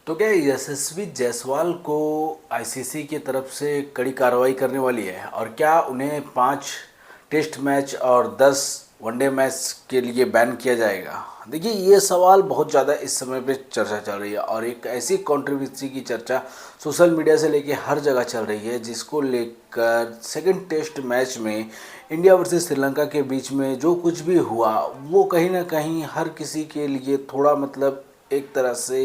तो क्या यशस्वी जायसवाल को आईसीसी की तरफ से कड़ी कार्रवाई करने वाली है और क्या उन्हें 5 टेस्ट मैच और 10 वनडे मैच के लिए बैन किया जाएगा। देखिए ये सवाल बहुत ज़्यादा इस समय पे चर्चा चल रही है और एक ऐसी कंट्रोवर्सी की चर्चा सोशल मीडिया से लेके हर जगह चल रही है जिसको लेकर सेकंड टेस्ट मैच में इंडिया वर्सेस श्रीलंका के बीच में जो कुछ भी हुआ वो कहीं ना कहीं हर किसी के लिए थोड़ा एक तरह से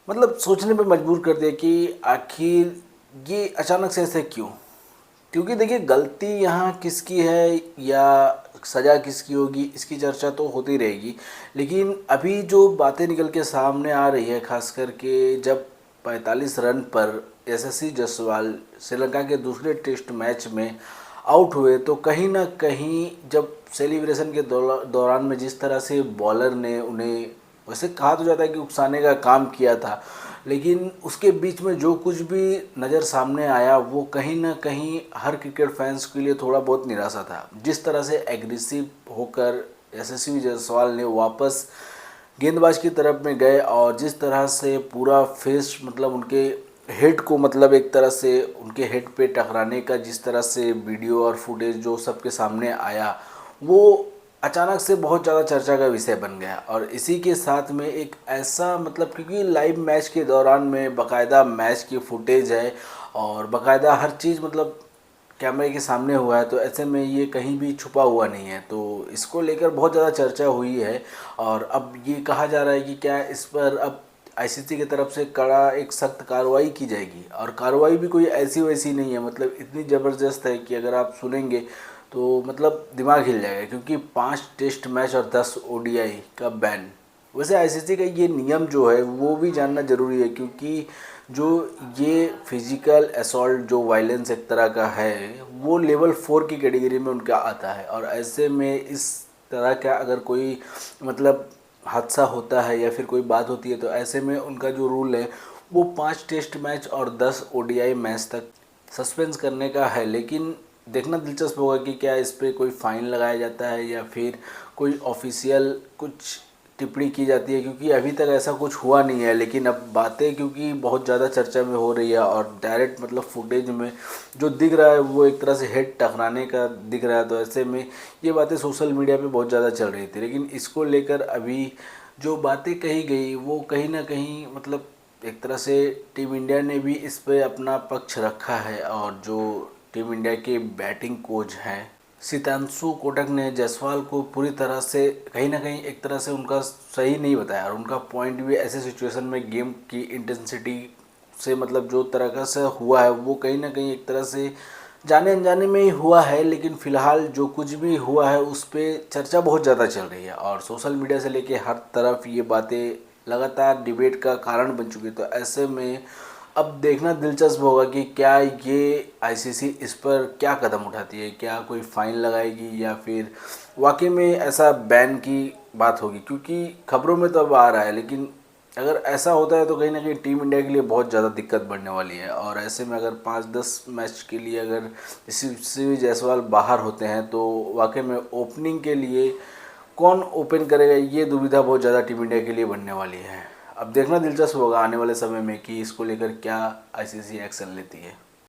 सोचने पे मजबूर कर दिया कि आखिर ये अचानक से ऐसे क्यों। क्योंकि देखिए गलती यहाँ किसकी है या सज़ा किसकी होगी इसकी चर्चा तो होती रहेगी, लेकिन अभी जो बातें निकल के सामने आ रही है खास करके जब 45 रन पर यशस्वी जायसवाल श्रीलंका के दूसरे टेस्ट मैच में आउट हुए तो कहीं ना कहीं जब सेलिब्रेशन के दौरान में जिस तरह से बॉलर ने उन्हें, वैसे कहा तो जाता है कि उकसाने का काम किया था, लेकिन उसके बीच में जो कुछ भी नज़र सामने आया वो कहीं ना कहीं हर क्रिकेट फैंस के लिए थोड़ा बहुत निराशा था। जिस तरह से एग्रेसिव होकर यशस्वी जायसवाल ने वापस गेंदबाज की तरफ में गए और जिस तरह से पूरा फेस उनके हेड को एक तरह से उनके हेड पे टकराने का जिस तरह से वीडियो और फुटेज जो सबके सामने आया वो अचानक से बहुत ज़्यादा चर्चा का विषय बन गया। और इसी के साथ में एक ऐसा क्योंकि लाइव मैच के दौरान में बाकायदा मैच की फुटेज है और बाकायदा हर चीज़ कैमरे के सामने हुआ है, तो ऐसे में ये कहीं भी छुपा हुआ नहीं है। तो इसको लेकर बहुत ज़्यादा चर्चा हुई है और अब ये कहा जा रहा है कि क्या इस पर अब आईसीसी की तरफ से कड़ा एक सख्त कार्रवाई की जाएगी। और कार्रवाई भी कोई ऐसी वैसी नहीं है, इतनी ज़बरदस्त है कि अगर आप सुनेंगे तो दिमाग हिल जाएगा। क्योंकि 5 टेस्ट मैच और 10 ओडीआई का बैन, वैसे आईसीसी का ये नियम जो है वो भी जानना ज़रूरी है, क्योंकि जो ये फिजिकल असॉल्ट जो वायलेंस एक तरह का है वो लेवल 4 की कैटेगरी में उनका आता है। और ऐसे में इस तरह का अगर कोई हादसा होता है या फिर कोई बात होती है तो ऐसे में उनका जो रूल है वो 5 टेस्ट मैच और 10 ओडीआई मैच तक सस्पेंस करने का है। लेकिन देखना दिलचस्प होगा कि क्या इस पर कोई फ़ाइन लगाया जाता है या फिर कोई ऑफिशियल कुछ टिप्पणी की जाती है, क्योंकि अभी तक ऐसा कुछ हुआ नहीं है। लेकिन अब बातें क्योंकि बहुत ज़्यादा चर्चा में हो रही है और डायरेक्ट फुटेज में जो दिख रहा है वो एक तरह से हेड टकराने का दिख रहा है, तो ऐसे में ये बातें सोशल मीडिया पे बहुत ज़्यादा चल रही थी। लेकिन इसको लेकर अभी जो बातें कही गई वो कहीं ना कहीं एक तरह से टीम इंडिया ने भी इस पे अपना पक्ष रखा है। और जो टीम इंडिया के बैटिंग कोच हैं सितांशु कोटक ने जायसवाल को पूरी तरह से कहीं ना कहीं एक तरह से उनका सही नहीं बताया और उनका पॉइंट भी ऐसे सिचुएशन में गेम की इंटेंसिटी से जो तरह का से हुआ है वो कहीं ना कहीं एक तरह से जाने अनजाने में ही हुआ है। लेकिन फ़िलहाल जो कुछ भी हुआ है उस पर चर्चा बहुत ज़्यादा चल रही है और सोशल मीडिया से लेके हर तरफ ये बातें लगातार डिबेट का कारण बन चुकी है। तो ऐसे में अब देखना दिलचस्प होगा कि क्या ये आईसीसी इस पर क्या कदम उठाती है, क्या कोई फ़ाइन लगाएगी या फिर वाकई में ऐसा बैन की बात होगी। क्योंकि खबरों में तो अब आ रहा है, लेकिन अगर ऐसा होता है तो कहीं ना कहीं टीम इंडिया के लिए बहुत ज़्यादा दिक्कत बढ़ने वाली है। और ऐसे में अगर 5-10 मैच के लिए अगर यशस्वी जायसवाल बाहर होते हैं तो वाकई में ओपनिंग के लिए कौन ओपन करेगा ये दुविधा बहुत ज़्यादा टीम इंडिया के लिए बनने वाली है। अब देखना दिलचस्प होगा आने वाले समय में कि इसको लेकर क्या आईसीसी एक्शन लेती है।